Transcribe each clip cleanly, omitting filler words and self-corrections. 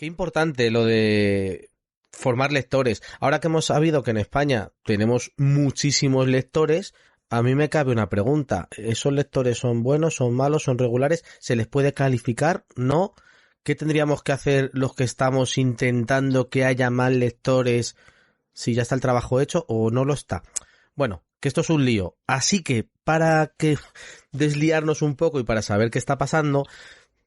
Qué importante lo de formar lectores. Ahora que hemos sabido que en España tenemos muchísimos lectores, a mí me cabe una pregunta. ¿Esos lectores son buenos, son malos, son regulares? ¿Se les puede calificar? ¿No? ¿Qué tendríamos que hacer los que estamos intentando que haya más lectores si ya está el trabajo hecho o no lo está? Bueno, que esto es un lío. Así que para que desliarnos un poco y para saber qué está pasando,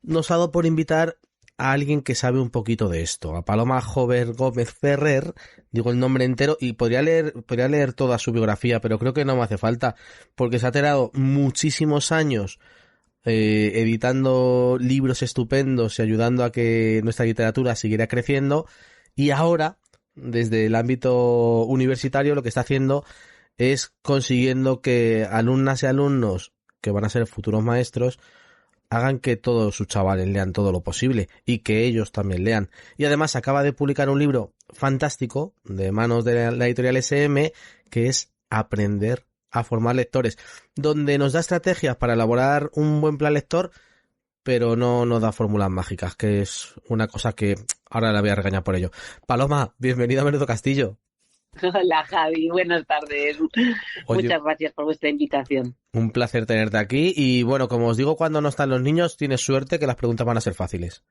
nos ha dado por invitar a alguien que sabe un poquito de esto, a Paloma Jover Gómez Ferrer, digo el nombre entero, y podría leer toda su biografía, pero creo que no me hace falta, porque se ha tirado muchísimos años editando libros estupendos y ayudando a que nuestra literatura siguiera creciendo, y ahora, desde el ámbito universitario, lo que está haciendo es consiguiendo que alumnas y alumnos que van a ser futuros maestros hagan que todos sus chavales lean todo lo posible y que ellos también lean. Y además acaba de publicar un libro fantástico de manos de la editorial SM que es Aprender a formar lectores, donde nos da estrategias para elaborar un buen plan lector, pero no nos da fórmulas mágicas, que es una cosa que ahora la voy a regañar por ello. Paloma, bienvenida a Menudo Castillo. Hola Javi, buenas tardes. Oye, Muchas gracias por vuestra invitación. un placer tenerte aquí y bueno, como os digo, cuando no están los niños, tienes suerte que las preguntas van a ser fáciles.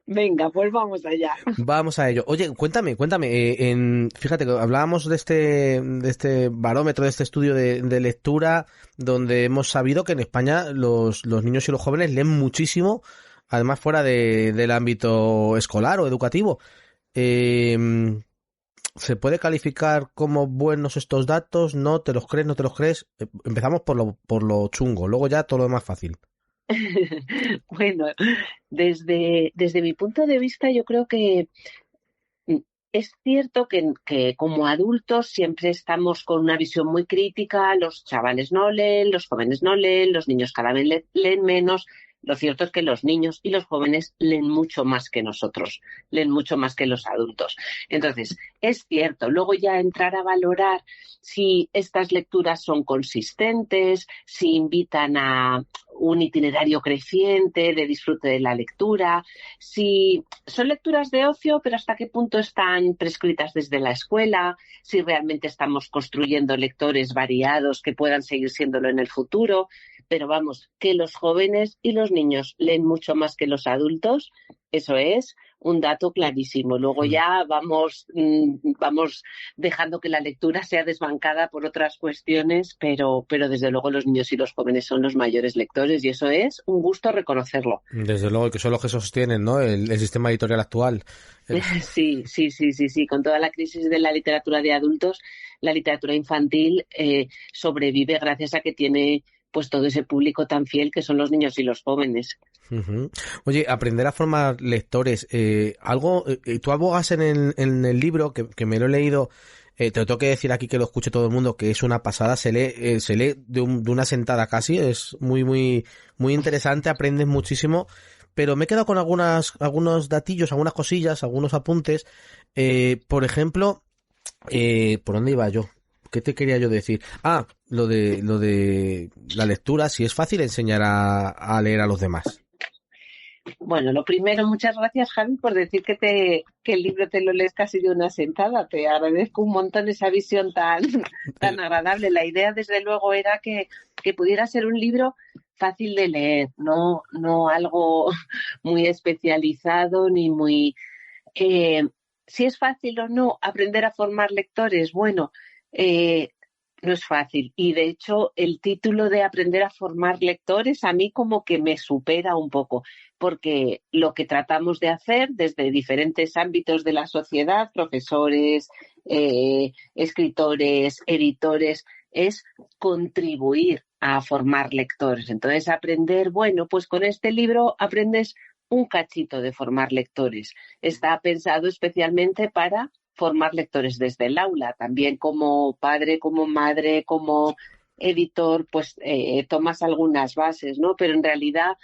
Venga, pues vamos allá. Vamos a ello. Oye, cuéntame, fíjate que hablábamos de este barómetro, de este estudio de lectura, donde hemos sabido que en España los niños y los jóvenes leen muchísimo, además fuera del ámbito escolar o educativo. Eh, ¿Se puede calificar como buenos estos datos? ¿No? ¿Te los crees? ¿No te los crees? Empezamos por lo chungo, luego ya todo lo demás fácil. Bueno, desde mi punto de vista, yo creo que es cierto que como adultos siempre estamos con una visión muy crítica, los chavales no leen, los jóvenes no leen, los niños cada vez leen menos. Lo cierto es que los niños y los jóvenes leen mucho más que nosotros, leen mucho más que los adultos. Entonces, es cierto, luego ya entrar a valorar si estas lecturas son consistentes, si invitan a un itinerario creciente de disfrute de la lectura, si son lecturas de ocio, pero hasta qué punto están prescritas desde la escuela, si realmente estamos construyendo lectores variados que puedan seguir siéndolo en el futuro. Pero vamos, que los jóvenes y los niños leen mucho más que los adultos, eso es un dato clarísimo. Luego ya vamos dejando que la lectura sea desbancada por otras cuestiones, pero desde luego los niños y los jóvenes son los mayores lectores y eso es un gusto reconocerlo. Desde luego, que son los que sostienen, ¿no? El sistema editorial actual. Sí, sí, sí, sí, sí. Con toda la crisis de la literatura de adultos, la literatura infantil sobrevive gracias a que tiene pues todo ese público tan fiel que son los niños y los jóvenes. Ujú. Oye, aprender a formar lectores. Tú abogas en el libro, que me lo he leído, te lo tengo que decir aquí que lo escuche todo el mundo, que es una pasada, se lee de una sentada casi, es muy, muy, muy interesante, aprendes muchísimo, pero me he quedado con algunos datillos, algunas cosillas, algunos apuntes. Por ejemplo, ¿por dónde iba yo? ¿Qué te quería yo decir? Ah, lo de la lectura, si es fácil enseñar a leer a los demás. Bueno, lo primero, muchas gracias, Javi, por decir que el libro te lo lees casi de una sentada. Te agradezco un montón esa visión tan agradable. La idea, desde luego, era que pudiera ser un libro fácil de leer, no algo muy especializado ni muy... Eh, si es fácil o no aprender a formar lectores, bueno, eh, no es fácil. Y de hecho, el título de Aprender a formar lectores a mí como que me supera un poco, porque lo que tratamos de hacer desde diferentes ámbitos de la sociedad, profesores, escritores, editores, es contribuir a formar lectores. Entonces, aprender, bueno, pues con este libro aprendes un cachito de formar lectores. Está pensado especialmente para formar lectores desde el aula. También como padre, como madre, como editor, pues tomas algunas bases, ¿no? Pero en realidad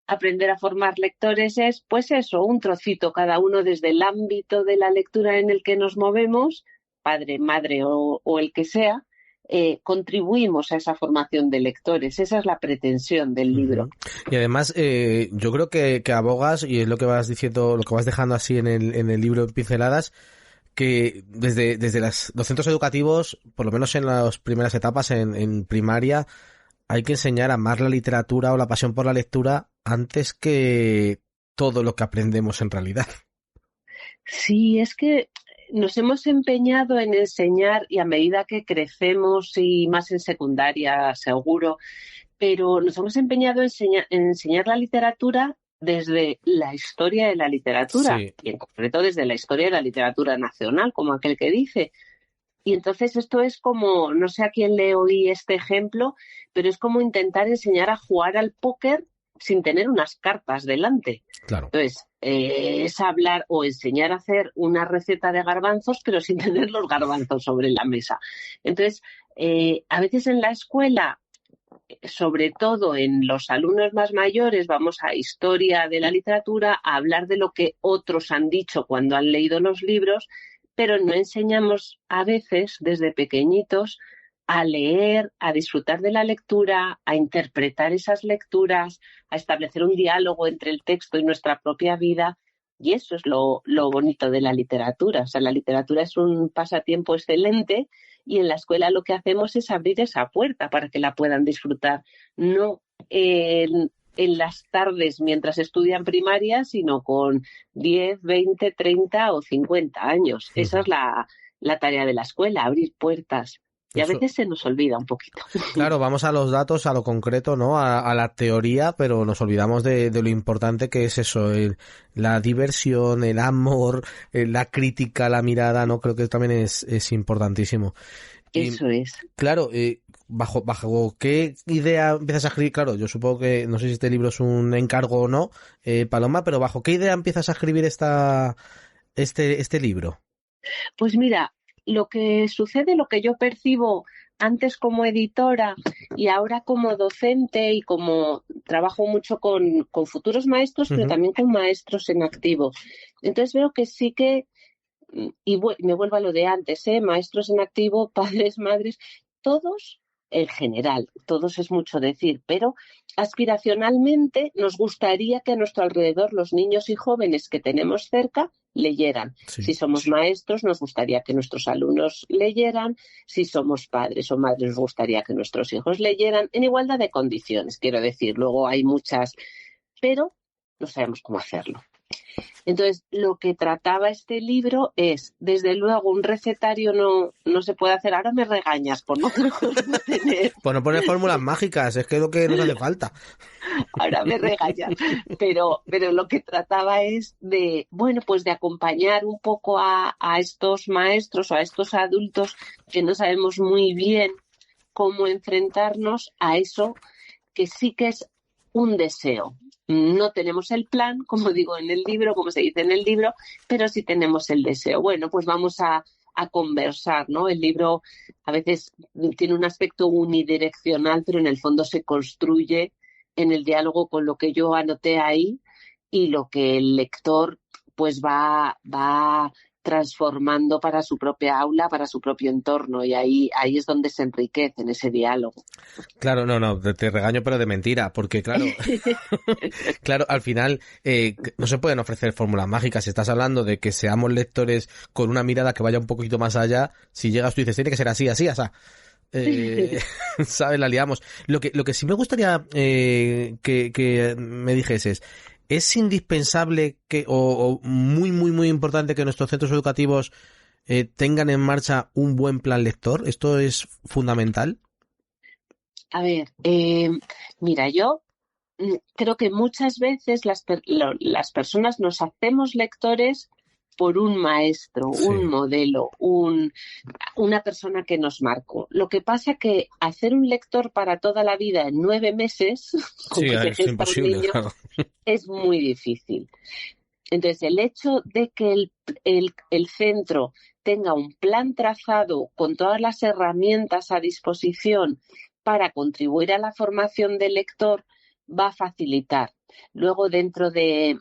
aprender a formar lectores es, pues eso, un trocito cada uno desde el ámbito de la lectura en el que nos movemos, padre, madre o el que sea, contribuimos a esa formación de lectores. Esa es la pretensión del libro. Y además, yo creo que abogas, y es lo que vas diciendo, lo que vas dejando así en el libro en pinceladas, que desde los centros educativos, por lo menos en las primeras etapas, en primaria, hay que enseñar a amar la literatura o la pasión por la lectura antes que todo lo que aprendemos en realidad. Sí, es que nos hemos empeñado en enseñar y a medida que crecemos y más en secundaria, seguro, pero nos hemos empeñado en enseñar la literatura desde la historia de la literatura Sí, y en concreto desde la historia de la literatura nacional, como aquel que dice. Y entonces esto es como, no sé a quién le oí este ejemplo, pero es como intentar enseñar a jugar al póker sin tener unas cartas delante. claro. Entonces, es hablar o enseñar a hacer una receta de garbanzos, pero sin tener los garbanzos sobre la mesa. Entonces, a veces en la escuela, sobre todo en los alumnos más mayores, vamos a historia de la literatura, a hablar de lo que otros han dicho cuando han leído los libros, pero no enseñamos a veces desde pequeñitos a leer, a disfrutar de la lectura, a interpretar esas lecturas, a establecer un diálogo entre el texto y nuestra propia vida. Y eso es lo bonito de la literatura. O sea, la literatura es un pasatiempo excelente y en la escuela lo que hacemos es abrir esa puerta para que la puedan disfrutar. No en las tardes mientras estudian primaria, sino con 10, 20, 30 o 50 años. Esa es la tarea de la escuela, abrir puertas. Y a Eso. veces se nos olvida un poquito. Claro, vamos a los datos, a lo concreto, ¿no? A la teoría, pero nos olvidamos de lo importante que es eso, la diversión, el amor, la crítica, la mirada, ¿no? Creo que también es importantísimo. Y Eso es. claro, bajo qué idea empiezas a escribir, claro, yo supongo que, no sé si este libro es un encargo o no, Paloma, pero bajo qué idea empiezas a escribir este libro. Pues mira, lo que sucede, lo que yo percibo antes como editora y ahora como docente y como trabajo mucho con futuros maestros, pero Ujú. también con maestros en activo. Entonces veo que sí que, me vuelvo a lo de antes, maestros en activo, padres, madres, todos en general, todos es mucho decir, pero aspiracionalmente nos gustaría que a nuestro alrededor los niños y jóvenes que tenemos cerca leyeran. Si Sí. somos maestros, nos gustaría que nuestros alumnos leyeran. Si somos padres o madres, nos gustaría que nuestros hijos leyeran en igualdad de condiciones, quiero decir. Luego hay muchas, pero no sabemos cómo hacerlo. Entonces, lo que trataba este libro es, desde luego, un recetario no se puede hacer. Ahora me regañas por no tener. Pues no poner fórmulas mágicas, es que es lo que nos hace falta. Ahora me regañas. Pero lo que trataba es de, bueno, pues de acompañar un poco a estos maestros o a estos adultos que no sabemos muy bien cómo enfrentarnos a eso que sí que es un deseo. No tenemos el plan, como digo en el libro, como se dice en el libro, pero sí tenemos el deseo. Bueno, pues vamos a conversar, ¿no? El libro a veces tiene un aspecto unidireccional, pero en el fondo se construye en el diálogo con lo que yo anoté ahí y lo que el lector pues va transformando para su propia aula, para su propio entorno, y ahí es donde se enriquece en ese diálogo. Claro, no, te regaño, pero de mentira, porque claro, claro, al final no se pueden ofrecer fórmulas mágicas. Si estás hablando de que seamos lectores con una mirada que vaya un poquito más allá, si llegas tú y dices, tiene que ser así, así, así. ¿Sabes? La liamos. Lo que sí me gustaría que me dijeses, ¿es indispensable o muy, muy, muy importante que nuestros centros educativos tengan en marcha un buen plan lector? ¿Esto es fundamental? A ver, mira, yo creo que muchas veces las personas nos hacemos lectores por un maestro, un Sí, modelo, una persona que nos marcó. Lo que pasa que hacer un lector para toda la vida en 9 meses, con sí, que se es gesta un imposible, niño, claro. es muy difícil. Entonces, el hecho de que el centro tenga un plan trazado con todas las herramientas a disposición para contribuir a la formación del lector va a facilitar Luego, dentro de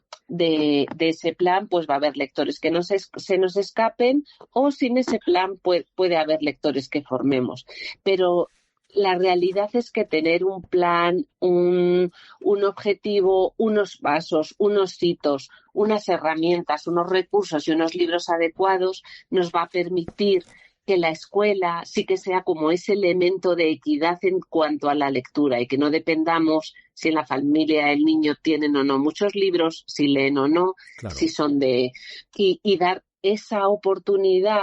ese plan, pues va a haber lectores que se nos escapen, o sin ese plan puede haber lectores que formemos. Pero la realidad es que tener un plan, un objetivo, unos pasos, unos hitos, unas herramientas, unos recursos y unos libros adecuados nos va a permitir que la escuela sí que sea como ese elemento de equidad en cuanto a la lectura, y que no dependamos si en la familia el niño tienen o no muchos libros, si leen o no, Claro. si son de... Y dar esa oportunidad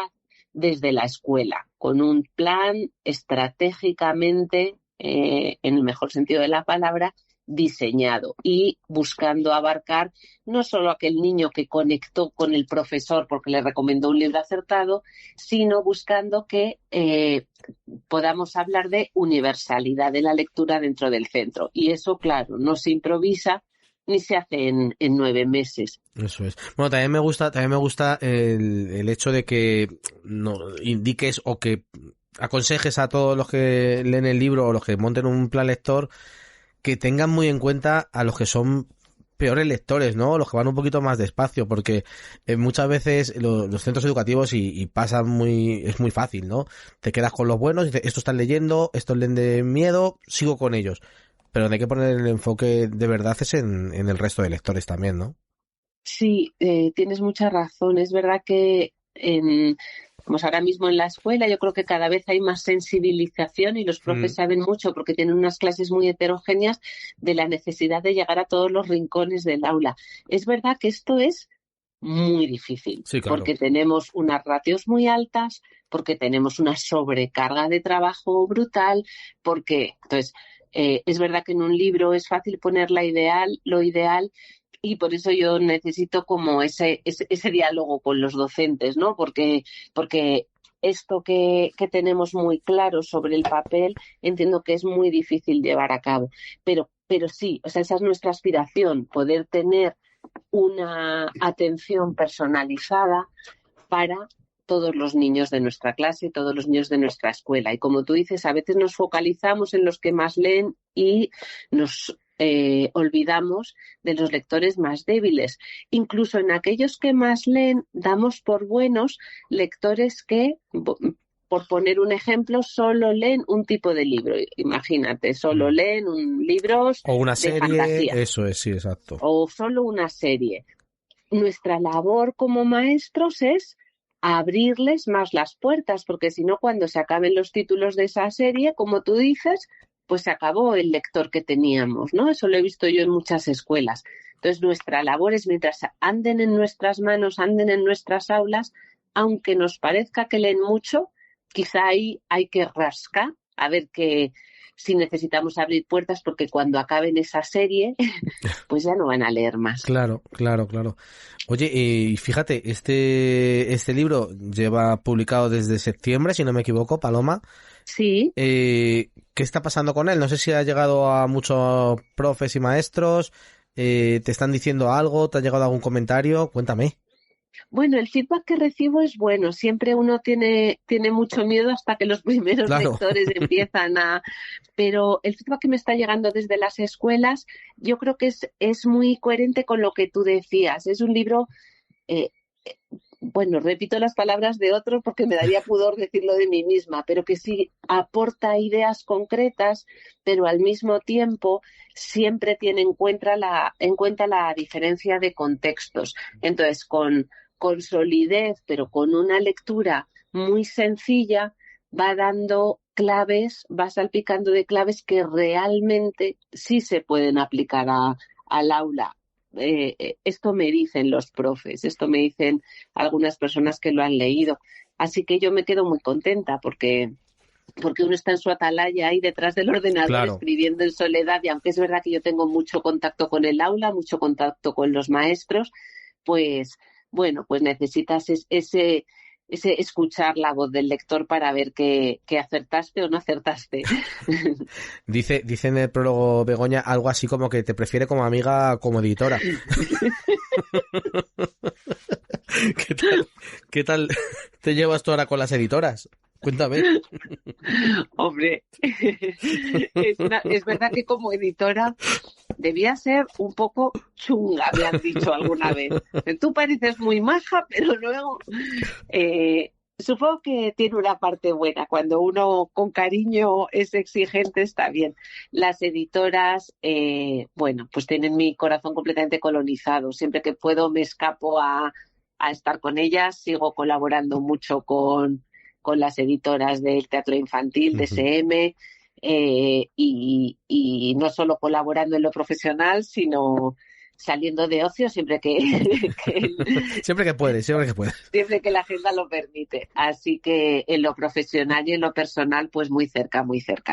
desde la escuela, con un plan estratégicamente, en el mejor sentido de la palabra, diseñado, y buscando abarcar no solo aquel niño que conectó con el profesor porque le recomendó un libro acertado, sino buscando que podamos hablar de universalidad de la lectura dentro del centro. Y eso, claro, no se improvisa ni se hace en 9 meses. Eso es. Bueno, también me gusta el hecho de que no indiques o que aconsejes a todos los que leen el libro o los que monten un plan lector que tengan muy en cuenta a los que son peores lectores, ¿no? Los que van un poquito más despacio, porque muchas veces los centros educativos y pasa es muy fácil, ¿no? Te quedas con los buenos y dices, estos están leyendo, estos leen de miedo, sigo con ellos. Pero donde hay que poner el enfoque de verdad es en el resto de lectores también, ¿no? Sí, tienes mucha razón. Es verdad que pues ahora mismo en la escuela yo creo que cada vez hay más sensibilización, y los profes saben mucho, porque tienen unas clases muy heterogéneas, de la necesidad de llegar a todos los rincones del aula. Es verdad que esto es muy difícil, Sí, claro. porque tenemos unas ratios muy altas, porque tenemos una sobrecarga de trabajo brutal, entonces, es verdad que en un libro es fácil poner lo ideal, y por eso yo necesito como ese diálogo con los docentes, ¿no? Porque esto que tenemos muy claro sobre el papel, entiendo que es muy difícil llevar a cabo. Pero sí, o sea, esa es nuestra aspiración, poder tener una atención personalizada para todos los niños de nuestra clase, todos los niños de nuestra escuela. Y como tú dices, a veces nos focalizamos en los que más leen y nos olvidamos de los lectores más débiles. Incluso en aquellos que más leen, damos por buenos lectores que, por poner un ejemplo, solo leen un tipo de libro. Imagínate, solo leen libros o una de serie, fantasía. eso es, sí, exacto. O solo una serie. Nuestra labor como maestros es abrirles más las puertas, porque si no, cuando se acaben los títulos de esa serie, como tú dices, pues se acabó el lector que teníamos, ¿no? Eso lo he visto yo en muchas escuelas. Entonces, nuestra labor es, mientras anden en nuestras manos, anden en nuestras aulas, aunque nos parezca que leen mucho, quizá ahí hay que rascar a ver si necesitamos abrir puertas, porque cuando acaben esa serie, pues ya no van a leer más. Claro. Oye, y fíjate, este libro lleva publicado desde septiembre, si no me equivoco, Paloma. Sí. ¿Qué está pasando con él? No sé si ha llegado a muchos profes y maestros. ¿Te están diciendo algo? ¿Te ha llegado algún comentario? Cuéntame. Bueno, el feedback que recibo es bueno. Siempre uno tiene mucho miedo hasta que los primeros lectores empiezan a... Pero el feedback que me está llegando desde las escuelas, yo creo que es muy coherente con lo que tú decías. Es un libro... bueno, repito las palabras de otros porque me daría pudor decirlo de mí misma, pero que sí aporta ideas concretas, pero al mismo tiempo siempre tiene en cuenta la diferencia de contextos. Entonces, con solidez, pero con una lectura muy sencilla, va dando claves, va salpicando de claves que realmente sí se pueden aplicar al aula. Esto me dicen los profes, esto me dicen algunas personas que lo han leído. Así que yo me quedo muy contenta porque uno está en su atalaya ahí detrás del ordenador, escribiendo en soledad, y aunque es verdad que yo tengo mucho contacto con el aula, mucho contacto con los maestros, pues bueno, pues necesitas ese escuchar la voz del lector para ver que acertaste o no acertaste. Dice en el prólogo Begoña algo así como que te prefiere como amiga, como editora. ¿Qué tal te llevas tú ahora con las editoras? Cuéntame. Hombre, es verdad que como editora debía ser un poco chunga, me han dicho alguna vez. Tú pareces muy maja, pero luego... supongo que tiene una parte buena. Cuando uno con cariño es exigente, está bien. Las editoras, bueno, pues tienen mi corazón completamente colonizado. Siempre que puedo me escapo a estar con ellas. Sigo colaborando mucho con las editoras del teatro infantil, de SM, y no solo colaborando en lo profesional, sino saliendo de ocio siempre Siempre que puede, siempre que puede. siempre que la agenda lo permite. Así que en lo profesional y en lo personal, pues muy cerca,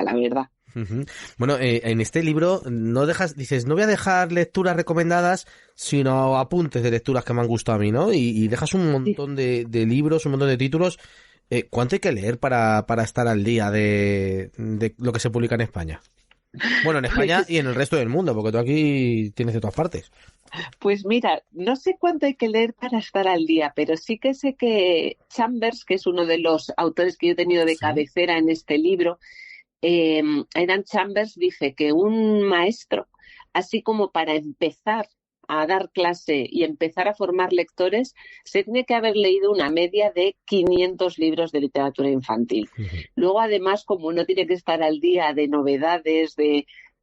la verdad. Ujú. Bueno, en este libro no dices, no voy a dejar lecturas recomendadas, sino apuntes de lecturas que me han gustado a mí, ¿no? Y dejas un montón de libros, un montón de títulos. ¿Cuánto hay que leer para estar al día de lo que se publica en España? Bueno, en España y en el resto del mundo, porque tú aquí tienes de todas partes. Pues mira, no sé cuánto hay que leer para estar al día, pero sí que sé que Chambers, que es uno de los autores que yo he tenido de Sí. cabecera en este libro, Aidan Chambers dice que un maestro, así como para empezar a dar clase y empezar a formar lectores, se tiene que haber leído una media de 500 libros de literatura infantil. Ujú. Luego, además, como uno tiene que estar al día de novedades,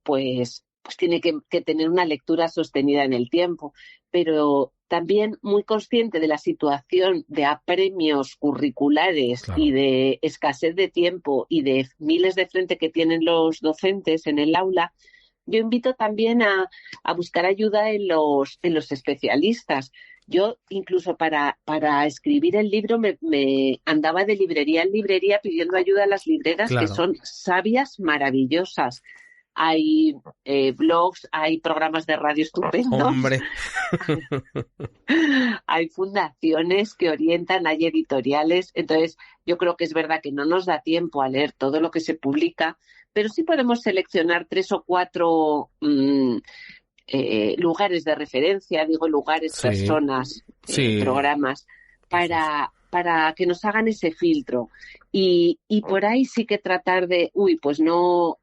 pues tiene que tener una lectura sostenida en el tiempo, pero también muy consciente de la situación de apremios curriculares y Claro. de escasez de tiempo y de miles de frente que tienen los docentes en el aula. Yo invito también a buscar ayuda en los especialistas. Yo incluso para escribir el libro me andaba de librería en librería pidiendo ayuda a las libreras, que Claro. son sabias maravillosas. Hay blogs, hay programas de radio estupendos, Hombre. hay fundaciones que orientan, hay editoriales. Entonces, yo creo que es verdad que no nos da tiempo a leer todo lo que se publica, pero sí podemos seleccionar 3 o 4 lugares de referencia, digo lugares, Sí, personas, sí, programas, eso es. para que nos hagan ese filtro. Y por ahí sí que tratar de, pues no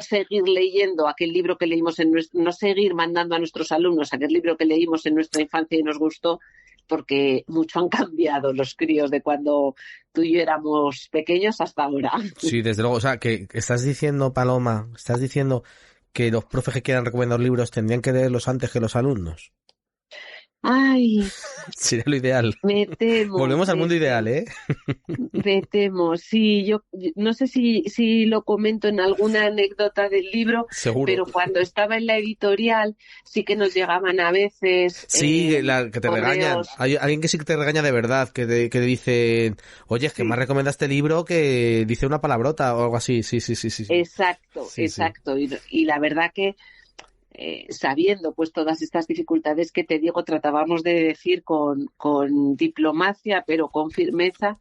seguir leyendo aquel libro que leímos no seguir mandando a nuestros alumnos aquel libro que leímos en nuestra infancia y nos gustó, porque mucho han cambiado los críos de cuando tú y yo éramos pequeños hasta ahora. Sí, desde luego. O sea, que estás diciendo, Paloma, estás diciendo que los profes que quieran recomendar libros tendrían que leerlos antes que los alumnos. Ay, Sería lo ideal. me temo, Volvemos al me mundo ideal, temo. ¿eh? Me temo, sí, yo no sé si lo comento en alguna anécdota del libro, Seguro. pero cuando estaba en la editorial sí que nos llegaban a veces Sí, que te regañan. correos. Hay alguien que sí que te regaña de verdad, que te dice, oye, es que me has Sí, recomendado este libro que dice una palabrota o algo así. Sí, sí, sí, sí, sí. exacto, Sí, sí. exacto. Y la verdad que sabiendo pues todas estas dificultades que te digo, tratábamos de decir con diplomacia, pero con firmeza,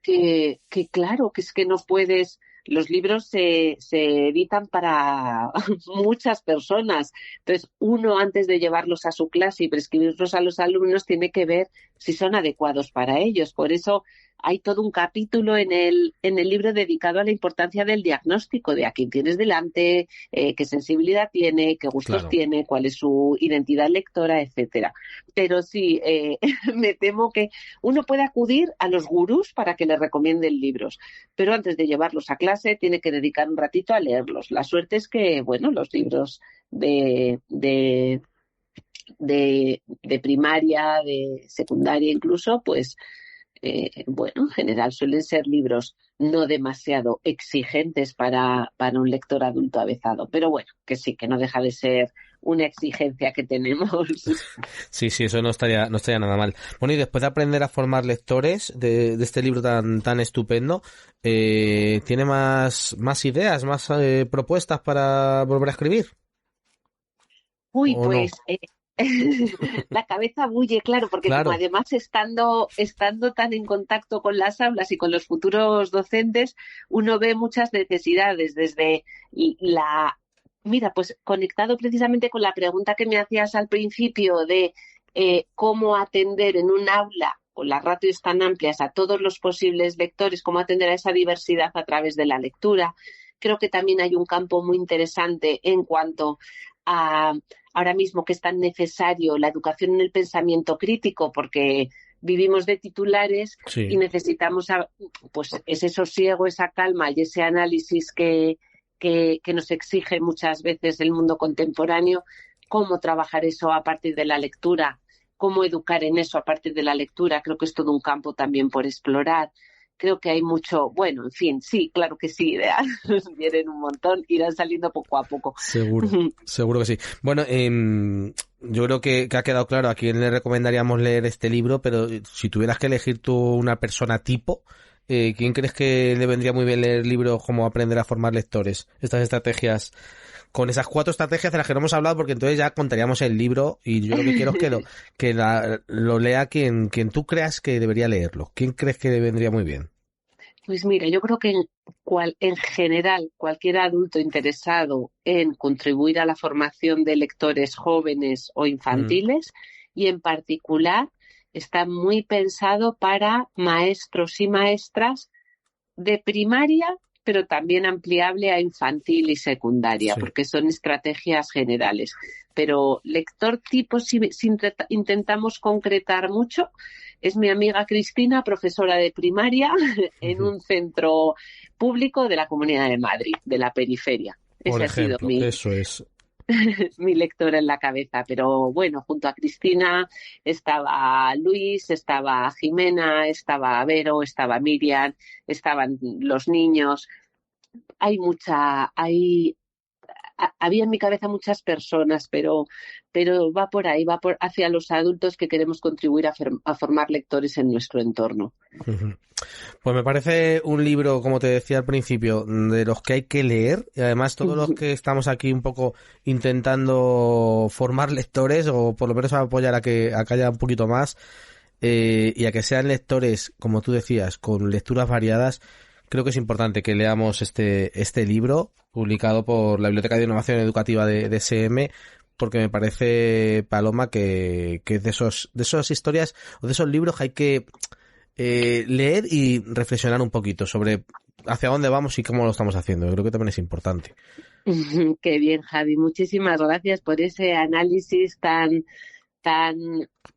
que claro, que es que no puedes, los libros se editan para muchas personas. Entonces, uno antes de llevarlos a su clase y prescribirlos a los alumnos tiene que ver si son adecuados para ellos. Por eso hay todo un capítulo en el libro dedicado a la importancia del diagnóstico de a quién tienes delante, qué sensibilidad tiene, qué gustos Claro. tiene, cuál es su identidad lectora, etcétera. Pero sí, me temo que uno puede acudir a los gurús para que le recomienden libros, pero antes de llevarlos a clase tiene que dedicar un ratito a leerlos. La suerte es que, bueno, los libros de primaria, de secundaria incluso, pues bueno, en general suelen ser libros no demasiado exigentes para un lector adulto avezado, pero bueno, que sí, que no deja de ser una exigencia que tenemos. Sí, sí, eso no estaría nada mal. Bueno, y después de aprender a formar lectores de este libro tan estupendo, ¿tiene más ideas, más propuestas para volver a escribir? Uy, ¿O no? pues la cabeza bulle, claro, porque como Claro, además estando tan en contacto con las aulas y con los futuros docentes, uno ve muchas necesidades desde la... Mira, pues conectado precisamente con la pregunta que me hacías al principio de cómo atender en un aula con las ratios tan amplias a todos los posibles lectores, cómo atender a esa diversidad a través de la lectura. Creo que también hay un campo muy interesante en cuanto ahora mismo que es tan necesario la educación en el pensamiento crítico, porque vivimos de titulares y Sí. necesitamos pues ese sosiego, esa calma y ese análisis que nos exige muchas veces el mundo contemporáneo. Cómo trabajar eso a partir de la lectura, cómo educar en eso a partir de la lectura, creo que es todo un campo también por explorar. Creo que hay mucho, bueno, en fin, sí, claro que sí, ideas vienen un montón, irán saliendo poco a poco. Seguro, seguro que sí. Bueno, yo creo que ha quedado claro a quién le recomendaríamos leer este libro, pero si tuvieras que elegir tú una persona tipo, ¿quién crees que le vendría muy bien leer libros como Aprender a formar lectores? Estas estrategias, con esas 4 estrategias de las que no hemos hablado, porque entonces ya contaríamos el libro y yo lo que quiero es lo lea quien tú creas que debería leerlo. ¿Quién crees que le vendría muy bien? Pues mira, yo creo que en general cualquier adulto interesado en contribuir a la formación de lectores jóvenes o Mm, infantiles, y en particular está muy pensado para maestros y maestras de primaria, pero también ampliable a infantil y secundaria, sí. porque son estrategias generales. Pero lector tipo, si intentamos concretar mucho, es mi amiga Cristina, profesora de primaria en Ujú. un centro público de la Comunidad de Madrid, de la periferia. Por Ese ha sido ejemplo, eso es. mi lectora en la cabeza, pero bueno, junto a Cristina estaba Luis, estaba Jimena, estaba Vero, estaba Miriam, estaban los niños. Había en mi cabeza muchas personas, pero va por ahí, hacia los adultos que queremos contribuir a formar lectores en nuestro entorno. Ujú. Pues me parece un libro, como te decía al principio, de los que hay que leer, y además todos los que estamos aquí un poco intentando formar lectores o por lo menos apoyar a que haya un poquito más, y a que sean lectores, como tú decías, con lecturas variadas. Creo que es importante que leamos este libro publicado por la Biblioteca de Innovación Educativa de SM, porque me parece, Paloma, que es de esas historias o de esos libros que hay que leer y reflexionar un poquito sobre hacia dónde vamos y cómo lo estamos haciendo. Yo creo que también es importante. Qué bien, Javi. Muchísimas gracias por ese análisis tan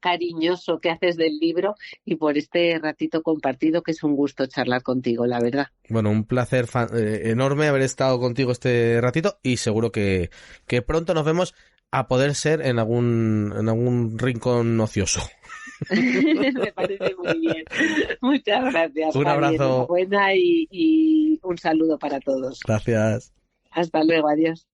cariñoso que haces del libro y por este ratito compartido, que es un gusto charlar contigo, la verdad. Bueno, un placer enorme haber estado contigo este ratito y seguro que pronto nos vemos a poder ser en algún rincón ocioso. Me parece muy bien. Muchas gracias, Un Javi. abrazo. Enhorabuena y un saludo para todos. Gracias. Hasta luego, adiós.